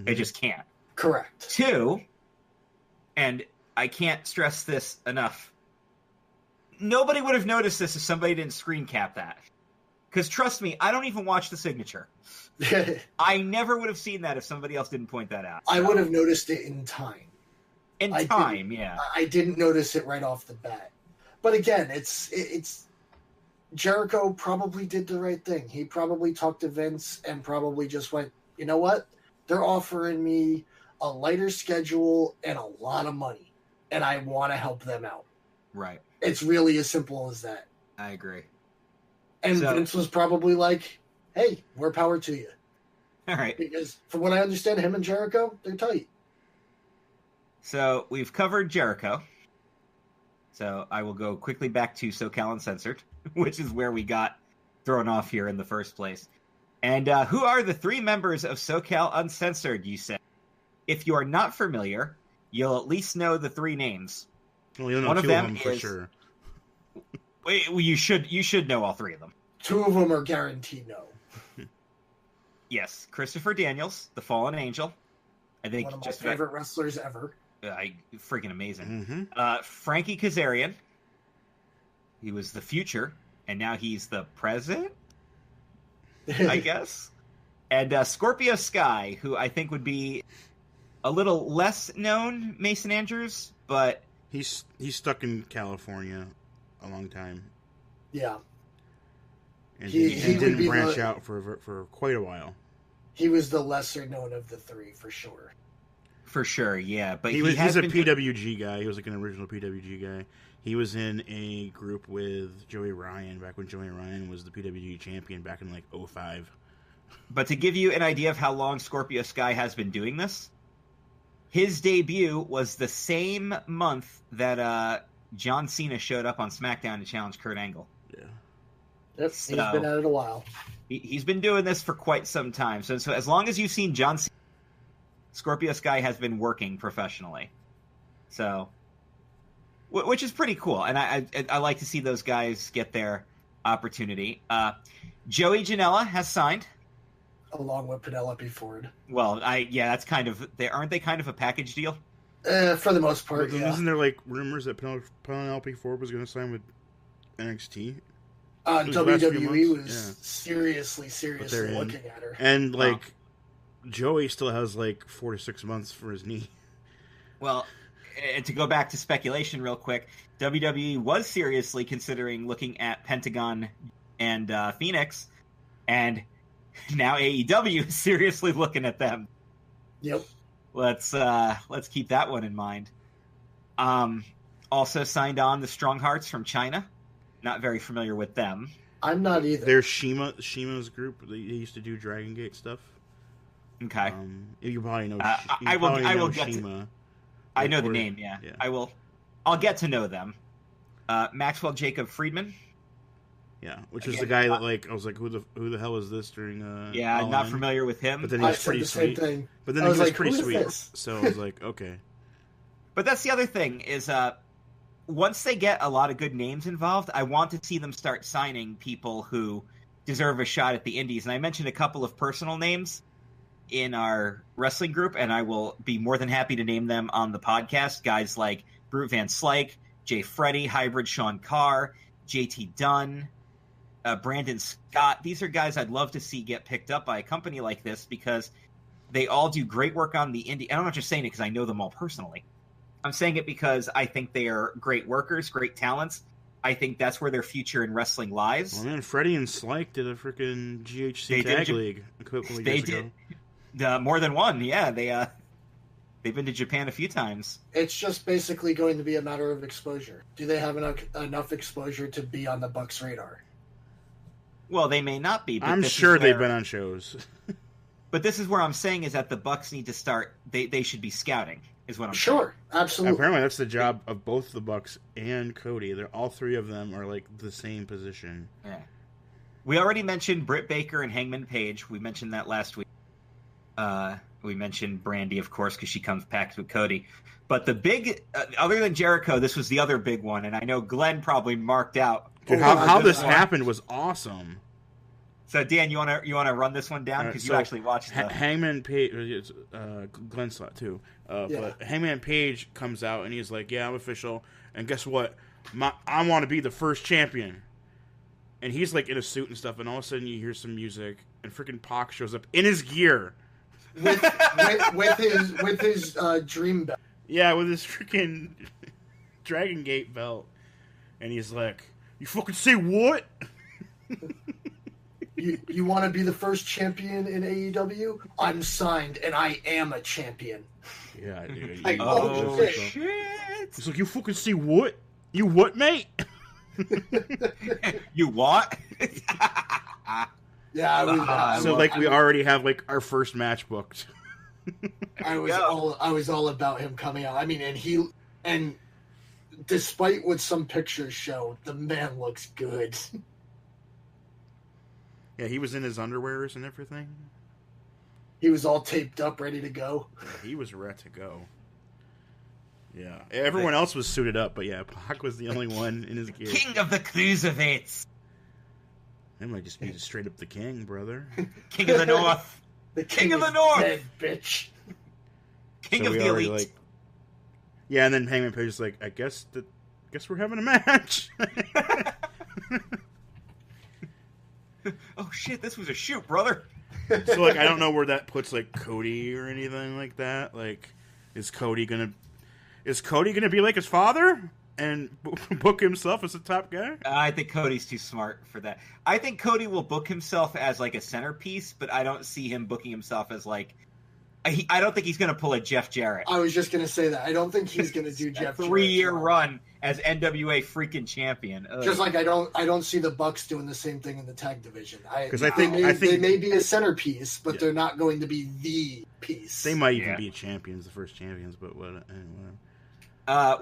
They just can't. Correct. 2, and I can't stress this enough, nobody would have noticed this if somebody didn't screen cap that. Because trust me, I don't even watch the signature. I never would have seen that if somebody else didn't point that out. So. I would have noticed it in time. I didn't notice it right off the bat. But again, it's Jericho probably did the right thing. He probably talked to Vince and probably just went, you know what? They're offering me a lighter schedule and a lot of money, and I want to help them out. Right. It's really as simple as that. I agree. And Vince was probably like, hey, more power to you. All right. Because from what I understand, him and Jericho, they're tight. So we've covered Jericho. So I will go quickly back to SoCal Uncensored, which is where we got thrown off here in the first place. And who are the 3 members of SoCal Uncensored, you say? If you are not familiar, you'll at least know the 3 names. Well, you'll know 2 of them for sure. Wait, well, you should know all 3 of them. 2 of them are guaranteed no. Yes, Christopher Daniels, the Fallen Angel. I think one of my favorite wrestlers ever. Freaking amazing. Mm-hmm. Frankie Kazarian. He was the future, and now he's the present, I guess. And Scorpio Sky, who I think would be a little less known Mason Andrews, but he's stuck in California a long time. Yeah. And he didn't branch out for quite a while. He was the lesser known of the 3, for sure. For sure, yeah. But he's a PWG guy. He was like an original PWG guy. He was in a group with Joey Ryan back when Joey Ryan was the PWG champion back in like 2005. But to give you an idea of how long Scorpio Sky has been doing this, his debut was the same month that John Cena showed up on SmackDown to challenge Kurt Angle. Yeah. Yep, so, he's been at it a while. He's been doing this for quite some time. So as long as you've seen John Cena, Scorpio Sky has been working professionally. So, which is pretty cool. And I like to see those guys get their opportunity. Joey Janela has signed. Along with Penelope Ford. Well, that's kind of, aren't they kind of a package deal? For the most part, yeah. Isn't there like rumors that Penelope Ford was going to sign with NXT? WWE was seriously looking at her. And Joey still has 4 to 6 months for his knee. Well, and to go back to speculation real quick, WWE was seriously considering looking at Pentagon and Phoenix, and now AEW is seriously looking at them. Yep. Let's keep that one in mind. Also signed on the Strong Hearts from China. Not very familiar with them. I'm not either. There's Shima's group. They used to do Dragon Gate stuff. Okay. You probably know. I will get Shima. to. I know the name. Yeah. I will. I'll get to know them. Maxwell Jacob Friedman. Yeah, which is the guy that I was like, who the hell is this during? I'm not familiar with him. But then he's pretty sweet. But then he was pretty sweet. So I was like, okay. But that's the other thing is, once they get a lot of good names involved, I want to see them start signing people who deserve a shot at the indies. And I mentioned a couple of personal names in our wrestling group, and I will be more than happy to name them on the podcast. Guys like Brute Van Slyke, Jay Freddy, Hybrid Sean Carr, JT Dunn, Brandon Scott. These are guys I'd love to see get picked up by a company like this because they all do great work on the indie. I'm not just saying it because I know them all personally. I'm saying it because I think they are great workers, great talents. I think that's where their future in wrestling lies. Well, man, Freddie and Slyke did a freaking GHC tag league a couple of years ago. More than one, yeah. They've been to Japan a few times. It's just basically going to be a matter of exposure. Do they have enough exposure to be on the Bucks' radar? Well, they may not be. But I'm sure they've been on shows. But this is where I'm saying is that the Bucks need to start. They should be scouting. Is what I'm sure, saying. Absolutely. Apparently, that's the job of both the Bucks and Cody. They're all 3 of them are the same position. Yeah. We already mentioned Britt Baker and Hangman Page. We mentioned that last week. We mentioned Brandy, of course, because she comes packed with Cody. But the big, other than Jericho, this was the other big one, and I know Glenn probably marked out. Dude, how this happened was awesome. So Dan, you wanna run this one down because you actually watched the Hangman Page. Glenn saw it too. But Hangman Page comes out and he's like, "Yeah, I'm official." And guess what? I want to be the first champion. And he's like in a suit and stuff. And all of a sudden you hear some music, and freaking Pac shows up in his gear with his dream belt. Yeah, with his freaking Dragon Gate belt. And he's like, "You fucking say what?" You want to be the first champion in AEW? I'm signed, and I am a champion. Yeah, dude. Like, shit! He's like, "You fucking see what? You what, mate?" You what? Yeah, we already have like our first match booked. I was all about him coming out. I mean, and despite what some pictures show, the man looks good. Yeah, he was in his underwears and everything. He was all taped up, ready to go. Yeah, he was ready to go. Yeah, everyone else was suited up, but yeah, Pac was the only one in his gear. King of the cruiserweights. That might just be straight up the king, brother. King of the North. The king of the North. Dead, bitch. King of the elite. Yeah, and then Hangman Page is like, I guess we're having a match. Oh shit, this was a shoot, brother. So like, I don't know where that puts like Cody or anything like that. Like, is Cody gonna be like his father and book himself as a top guy? I think Cody's too smart for that. I think Cody will book himself as like a centerpiece, but I don't see him booking himself as like. I don't think he's going to pull a Jeff Jarrett. I was just going to say that. I don't think he's going to do Jeff Jarrett. 3-year run as NWA freaking champion. Ugh. Just like I don't see the Bucks doing the same thing in the tag division. Because I think they may be a centerpiece, but they're not going to be the piece. They might even be champions, the first champions, but whatever.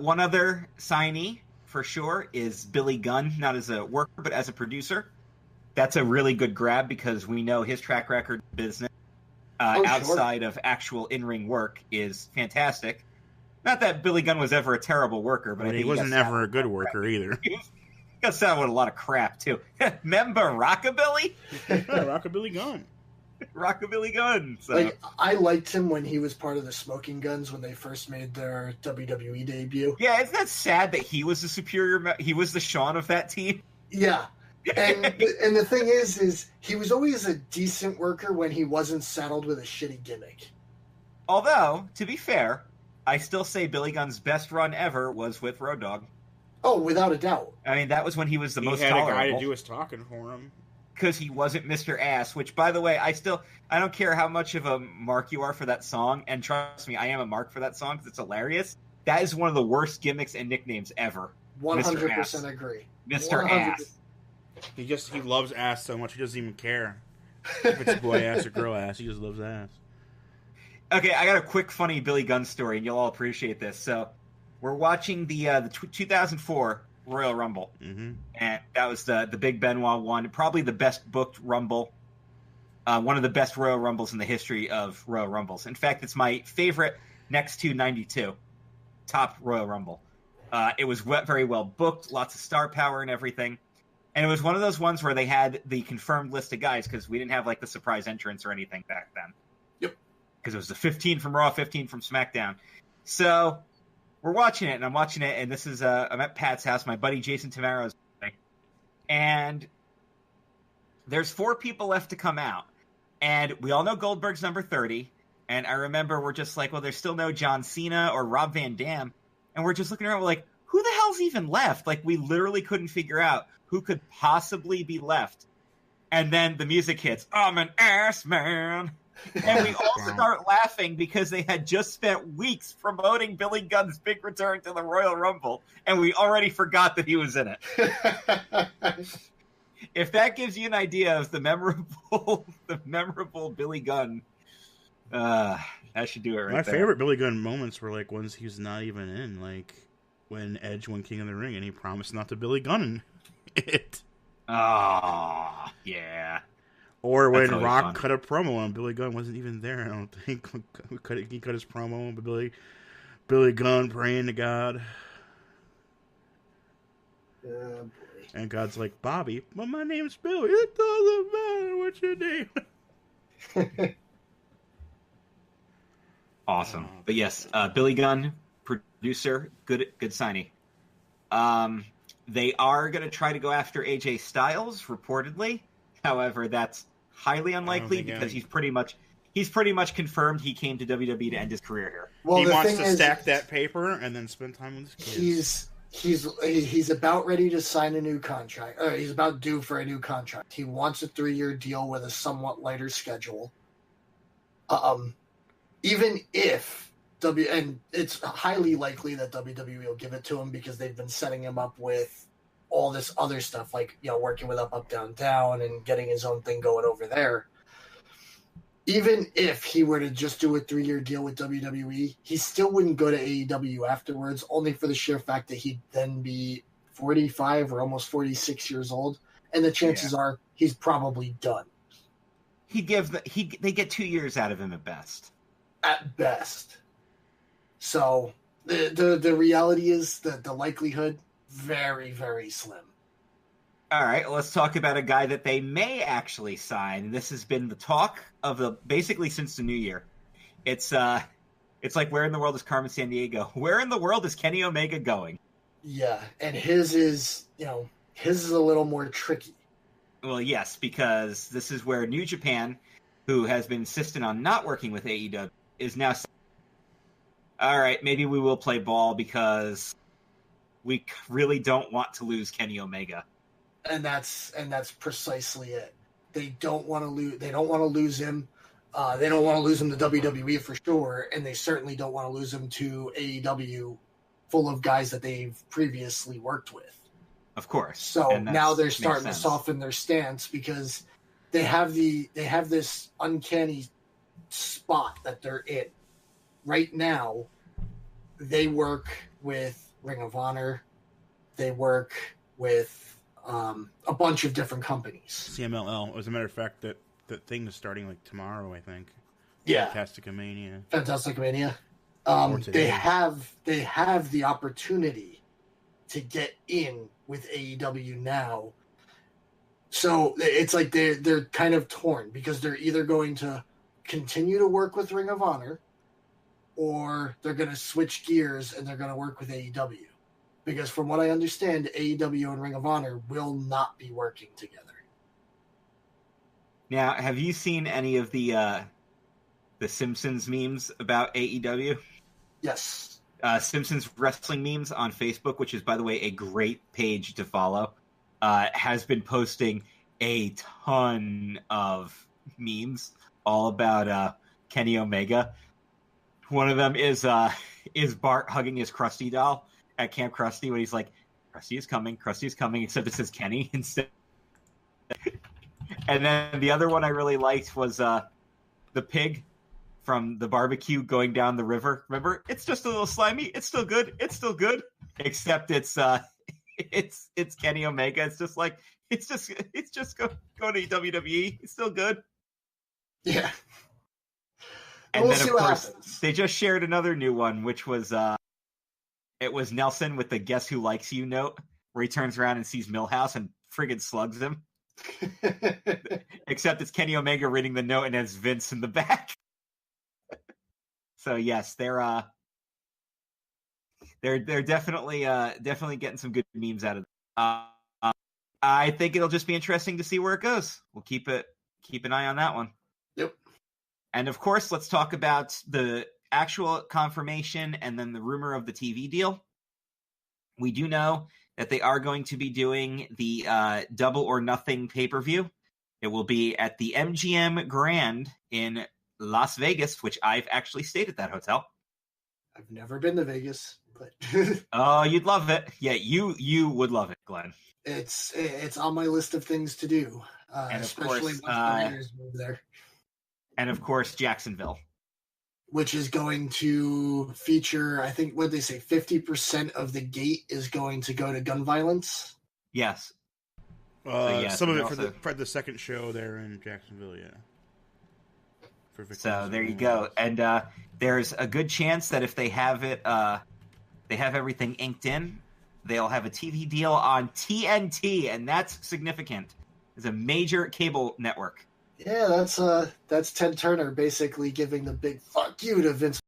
One other signee for sure is Billy Gunn, not as a worker but as a producer. That's a really good grab because we know his track record in business. Outside of actual in-ring work is fantastic. Not that Billy Gunn was ever a terrible worker, but I think he wasn't ever a good worker either. He got sound with a lot of crap too. Remember Rockabilly? Rockabilly Gunn. Rockabilly Gunn. So. Like, I liked him when he was part of the Smoking Guns when they first made their WWE debut. Yeah, isn't that sad that he was the superior? He was the Shawn of that team. Yeah. And the thing is he was always a decent worker when he wasn't saddled with a shitty gimmick. Although, to be fair, I still say Billy Gunn's best run ever was with Road Dogg. Oh, without a doubt. I mean, that was when he was the most tolerable. He had a guy to do his talking for him. Because he wasn't Mr. Ass, which, by the way, I don't care how much of a mark you are for that song, and trust me, I am a mark for that song because it's hilarious. That is one of the worst gimmicks and nicknames ever. 100% agree. Mr. 100%. Ass. He loves ass so much he doesn't even care if it's boy ass or girl ass. He just loves ass. Okay, I got a quick funny Billy Gunn story, and you'll all appreciate this. So, we're watching the 2004 Royal Rumble, and that was the Big Benoit one, probably the best booked Rumble, one of the best Royal Rumbles in the history of Royal Rumbles. In fact, it's my favorite next to 92 top Royal Rumble. It was very well booked, lots of star power and everything. And it was one of those ones where they had the confirmed list of guys because we didn't have like the surprise entrance or anything back then. Yep. Because it was the 15 from Raw, 15 from SmackDown. So we're watching it, and I'm watching it, and this is I'm at Pat's house. My buddy Jason Tamaro's and there's 4 people left to come out, and we all know Goldberg's number 30. And I remember we're just like, well, there's still no John Cena or Rob Van Dam, and we're just looking around. We're like, who the hell's even left? Like, we literally couldn't figure out who could possibly be left. And then the music hits, I'm an ass man. And we all start laughing because they had just spent weeks promoting Billy Gunn's big return to the Royal Rumble, and we already forgot that he was in it. If that gives you an idea of the memorable Billy Gunn, that should do it right there. My favorite Billy Gunn moments were like ones he was not even in, like when Edge won King of the Ring and he promised not to Billy Gunn it. Oh, yeah. Or when Rock cut a promo on Billy Gunn wasn't even there, I don't think. He cut his promo on Billy Gunn praying to God. Boy. And God's like, Bobby, well, my name's Billy. It doesn't matter what's your name. Awesome. But yes, Billy Gunn, producer, good signing. They are going to try to go after AJ Styles, reportedly. However, that's highly unlikely because he's pretty much confirmed he came to WWE to end his career here. Well, he wants to stack that paper and then spend time with his kids. He's about ready to sign a new contract. Or he's about due for a new contract. He wants a 3-year deal with a somewhat lighter schedule. Even if and it's highly likely that WWE will give it to him because they've been setting him up with all this other stuff, like, you know, working with Up, Down, Down and getting his own thing going over there. Even if he were to just do a 3-year deal with WWE, he still wouldn't go to AEW afterwards, only for the sheer fact that he'd then be 45 or almost 46 years old, and the chances are he's probably done. They get 2 years out of him at best. At best. So the reality is that the likelihood, very, very slim. All right, let's talk about a guy that they may actually sign. This has been the talk of basically since the new year. It's like, where in the world is Carmen Sandiego? Where in the world is Kenny Omega going? Yeah, and his is a little more tricky. Well, yes, because this is where New Japan, who has been insistent on not working with AEW, is now saying, all right, maybe we will play ball because we really don't want to lose Kenny Omega. And that's precisely it. They don't want to lose. They don't want to lose him. They don't want to lose him to WWE for sure, and they certainly don't want to lose him to AEW, full of guys that they've previously worked with. Of course. So now they're starting to soften their stance because they have this uncanny spot that they're in right now. They work with Ring of Honor. They work with a bunch of different companies. CMLL. As a matter of fact, that thing is starting like tomorrow, I think. Yeah. Fantastica Mania. They have the opportunity to get in with AEW now. So it's like they're kind of torn because they're either going to continue to work with Ring of Honor or they're going to switch gears and they're going to work with AEW. Because from what I understand, AEW and Ring of Honor will not be working together. Now, have you seen any of the Simpsons memes about AEW? Yes. Simpsons wrestling memes on Facebook, which is, by the way, a great page to follow, has been posting a ton of memes all about Kenny Omega. One of them is Bart hugging his Krusty doll at Camp Krusty when he's like, Krusty is coming, except it says Kenny instead. And then the other one I really liked was the pig from the barbecue going down the river. Remember? It's just a little slimy. It's still good. Except it's Kenny Omega. It's just like, it's just going to WWE. It's still good. Yeah. And we'll then, of course, they just shared another new one, which was it was Nelson with the "Guess Who Likes You" note, where he turns around and sees Milhouse and friggin' slugs him. Except it's Kenny Omega reading the note and has Vince in the back. So yes, they're definitely getting some good memes out of it. I think it'll just be interesting to see where it goes. We'll keep an eye on that one. Yep. And of course, let's talk about the actual confirmation and then the rumor of the TV deal. We do know that they are going to be doing the Double or Nothing pay-per-view. It will be at the MGM Grand in Las Vegas, which I've actually stayed at that hotel. I've never been to Vegas, but oh, you'd love it. Yeah, you would love it, Glenn. It's on my list of things to do, and especially once the Raiders move there. And of course, Jacksonville, which is going to feature, I think, what they say, 50% of the gate is going to go to gun violence. Yes. Some of it for the second show there in Jacksonville, yeah. So there you go. And there's a good chance that if they have it, they have everything inked in, they'll have a TV deal on TNT, and that's significant. It's a major cable network. Yeah, that's Ted Turner basically giving the big fuck you to Vince